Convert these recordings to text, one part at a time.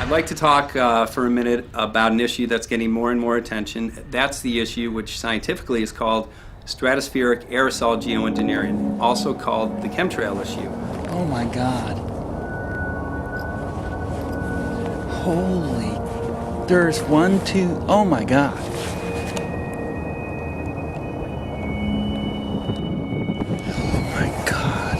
I'd like to talk for a minute about an issue that's getting more and more attention. That's the issue which scientifically is called stratospheric aerosol geoengineering, also called the chemtrail issue. Oh my God. Holy. There's 1, 2, oh my God. Oh my God.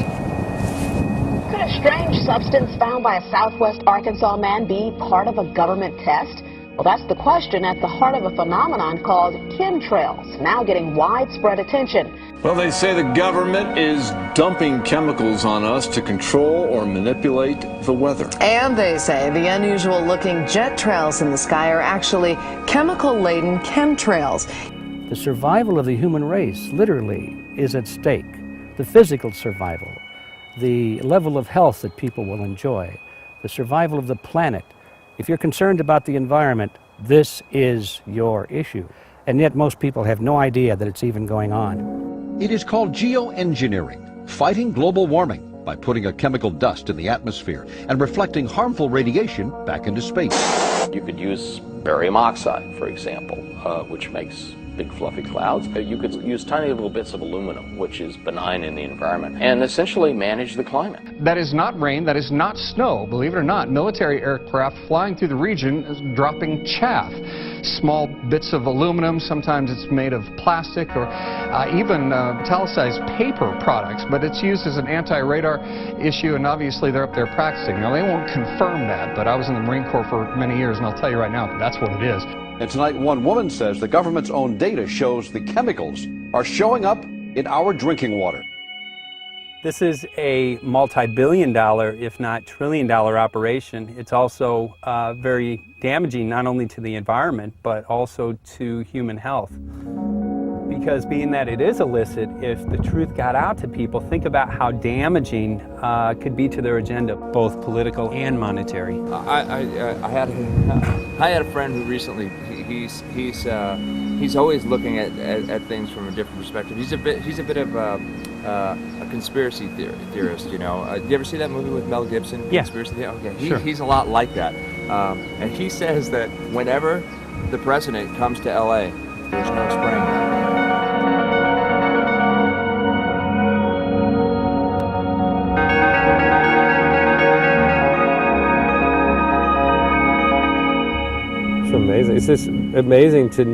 Could a strange substance found by a southwest Arkansas man be part of a government test? Well, that's the question at the heart of a phenomenon called chemtrails, now getting widespread attention. Well, they say the government is dumping chemicals on us to control or manipulate the weather. And they say the unusual-looking jet trails in the sky are actually chemical-laden chemtrails. The survival of the human race, literally, is at stake. The physical survival, the level of health that people will enjoy, the survival of the planet. If you're concerned about the environment, this is your issue. And yet most people have no idea that it's even going on. It is called geoengineering, fighting global warming by putting a chemical dust in the atmosphere and reflecting harmful radiation back into space. You could use barium oxide, for example, which makes big fluffy clouds. You could use tiny little bits of aluminum, which is benign in the environment, and essentially manage the climate. That is not rain, that is not snow. Believe it or not, military aircraft flying through the region is dropping chaff. Small bits of aluminum, sometimes it's made of plastic or even metallicized paper products, but it's used as an anti-radar issue, and obviously they're up there practicing. Now, they won't confirm that, but I was in the Marine Corps for many years, and I'll tell you right now, that's what it is. And tonight, one woman says the government's own data shows the chemicals are showing up in our drinking water. This is a multi-billion-dollar, if not trillion-dollar operation. It's also very damaging not only to the environment, but also to human health. Because being that it is illicit, if the truth got out to people, think about how damaging could be to their agenda, both political and monetary. I had a friend who recently, he's always looking at things from a different perspective. He's a bit of a conspiracy theorist, you know. You ever see that movie with Mel Gibson? Yeah. Conspiracy theory? Okay. Sure. He's a lot like that. And he says that whenever the president comes to LA, there's no spring. Amazing. It's just amazing to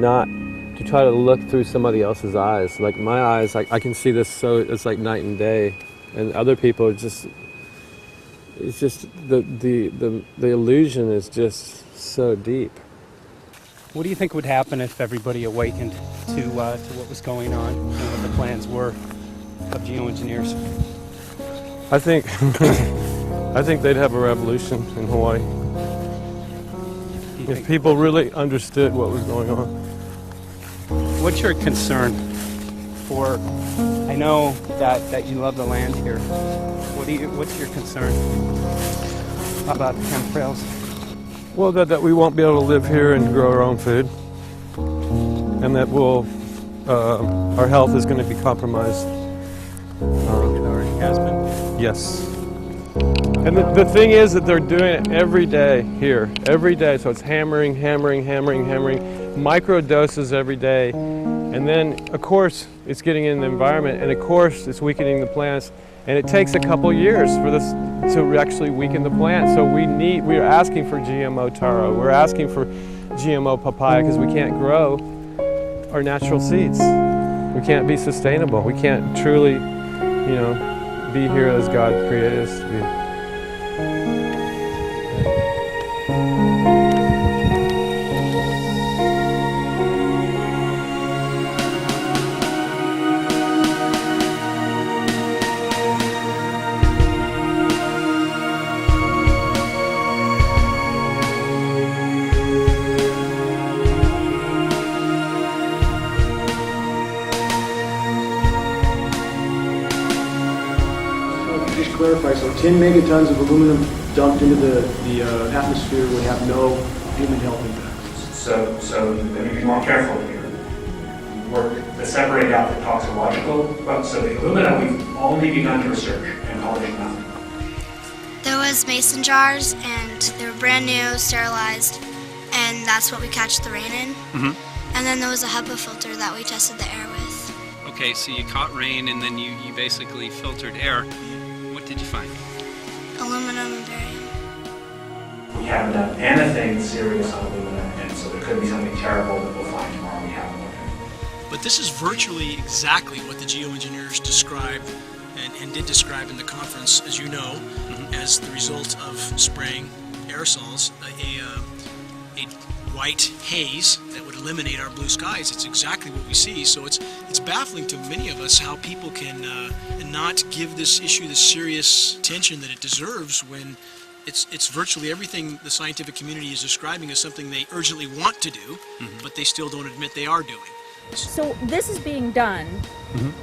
try to look through somebody else's eyes. Like my eyes, I can see this, so it's like night and day, and other people it's just the illusion is just so deep. What do you think would happen if everybody awakened to what was going on and what the plans were of geoengineers? I think they'd have a revolution in Hawaii. If people really understood what was going on. What's your concern for, I know that you love the land here. What's your concern about the chemtrails? Well, that we won't be able to live here and grow our own food. And that our health is going to be compromised. It already has been. Yes. And the thing is that they're doing it every day here, every day. So it's hammering, micro doses every day. And then, of course, it's getting in the environment, and of course, it's weakening the plants. And it takes a couple years for this to actually weaken the plant. So we're asking for GMO taro. We're asking for GMO papaya because we can't grow our natural seeds. We can't be sustainable. We can't truly, be here as God created us to be. Just clarify, so 10 megatons of aluminum dumped into the atmosphere would have no human health impact. So let me be more careful here. To separate out the toxicological, so the aluminum we've only begun to research and publish nothing. There was was mason jars, and they were brand new, sterilized, and that's what we catch the rain in. And then there was a HEPA filter that we tested the air with. Okay, so you caught rain and then you basically filtered air. What did you find? Aluminum and barium. We haven't done anything serious on aluminum, and so there could be something terrible that we'll find tomorrow we haven't looked at. But this is virtually exactly what the geoengineers described and did describe in the conference, as you know, as the result of spraying aerosols, a white haze that would eliminate our blue skies. It's exactly what we see. So it's baffling to many of us how people can not give this issue the serious attention that it deserves when it's virtually everything the scientific community is describing as something they urgently want to do, but they still don't admit they are doing. So this is being done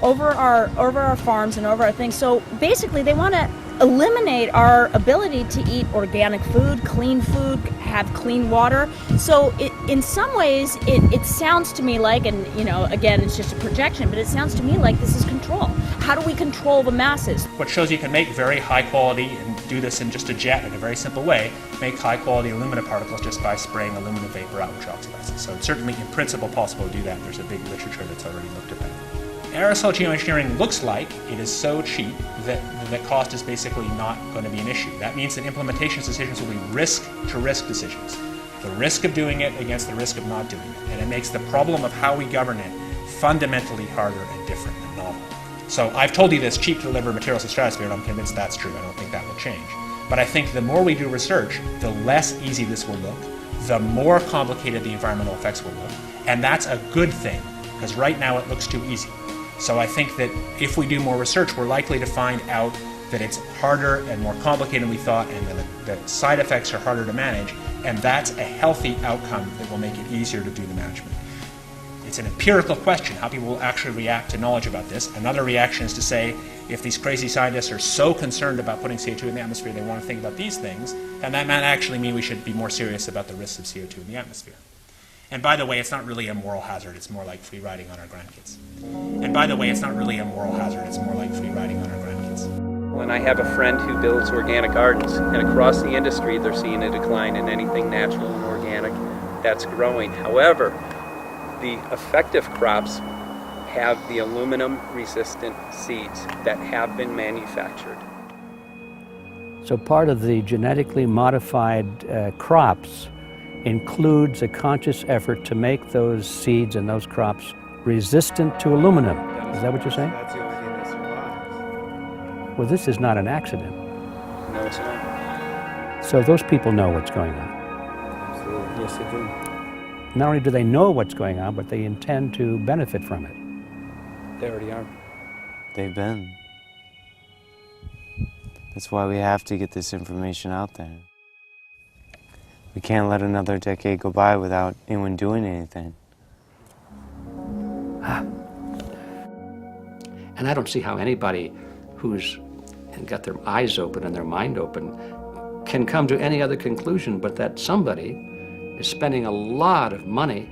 over our farms and over our things. So basically they want to eliminate our ability to eat organic food, have clean water. So in some ways it sounds to me like, and you know, again, it's just a projection, but it sounds to me like this is control. How do we control the masses? What shows you can make very high quality, and do this in just a jet in a very simple way, make high quality aluminum particles just by spraying aluminum vapor out, which oxidizes. So it's certainly in principle possible to do that. There's a big literature that's already looked at that. Aerosol geoengineering looks like it is so cheap that the cost is basically not going to be an issue. That means that implementation decisions will be risk-to-risk decisions. The risk of doing it against the risk of not doing it. And it makes the problem of how we govern it fundamentally harder and different and novel. So I've told you this cheap to deliver materials to the stratosphere, and I'm convinced that's true. I don't think that will change. But I think the more we do research, the less easy this will look, the more complicated the environmental effects will look. And that's a good thing, because right now it looks too easy. So I think that if we do more research, we're likely to find out that it's harder and more complicated than we thought, and that side effects are harder to manage, and that's a healthy outcome that will make it easier to do the management. It's an empirical question, how people will actually react to knowledge about this. Another reaction is to say, if these crazy scientists are so concerned about putting CO2 in the atmosphere, they want to think about these things, then that might actually mean we should be more serious about the risks of CO2 in the atmosphere. And by the way, it's not really a moral hazard, it's more like free riding on our grandkids. And by the way, it's not really a moral hazard, it's more like free riding on our grandkids. When I have a friend who builds organic gardens, and across the industry they're seeing a decline in anything natural and organic that's growing. However, the effective crops have the aluminum-resistant seeds that have been manufactured. So part of the genetically modified crops includes a conscious effort to make those seeds and those crops resistant to aluminum. Is that what you're saying? That's the only thing that survives. Well, this is not an accident. No, it's not. So those people know what's going on. Absolutely. Yes, they do. Not only do they know what's going on, but they intend to benefit from it. They already are. They've been. That's why we have to get this information out there. We can't let another decade go by without anyone doing anything. And I don't see how anybody who's got their eyes open and their mind open can come to any other conclusion but that somebody is spending a lot of money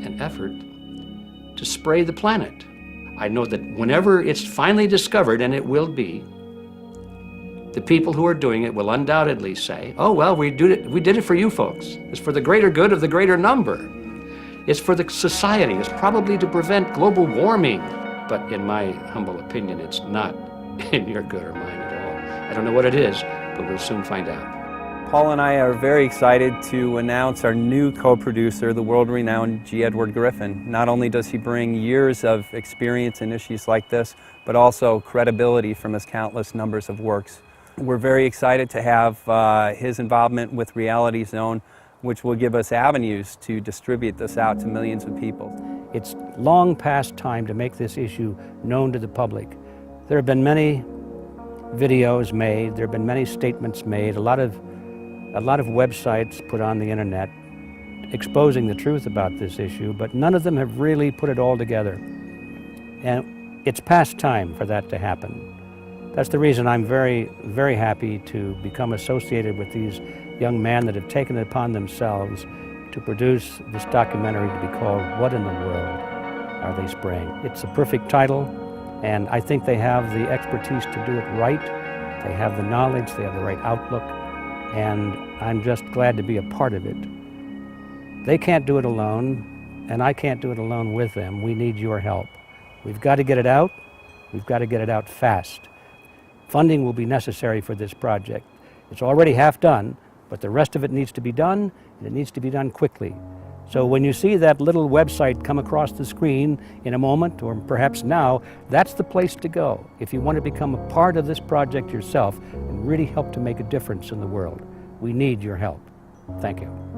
and effort to spray the planet. I know that whenever it's finally discovered, and it will be, the people who are doing it will undoubtedly say, oh, well, we did it for you folks. It's for the greater good of the greater number. It's for the society. It's probably to prevent global warming. But in my humble opinion, it's not in your good or mine at all. I don't know what it is, but we'll soon find out. Paul and I are very excited to announce our new co-producer, the world-renowned G. Edward Griffin. Not only does he bring years of experience in issues like this, but also credibility from his countless numbers of works. We're very excited to have his involvement with Reality Zone, which will give us avenues to distribute this out to millions of people. It's long past time to make this issue known to the public. There have been many videos made, there have been many statements made, a lot of websites put on the internet exposing the truth about this issue, but none of them have really put it all together. And it's past time for that to happen. That's the reason I'm very, very happy to become associated with these young men that have taken it upon themselves to produce this documentary to be called What in the World Are They Spraying? It's a perfect title, and I think they have the expertise to do it right They have the knowledge, they have the right outlook, and I'm just glad to be a part of it. They can't do it alone, and I can't do it alone with them. We need your help. We've got to get it out. We've got to get it out fast. Funding will be necessary for this project. It's already half done, but the rest of it needs to be done, and it needs to be done quickly. So when you see that little website come across the screen in a moment, or perhaps now, that's the place to go if you want to become a part of this project yourself and really help to make a difference in the world. We need your help. Thank you.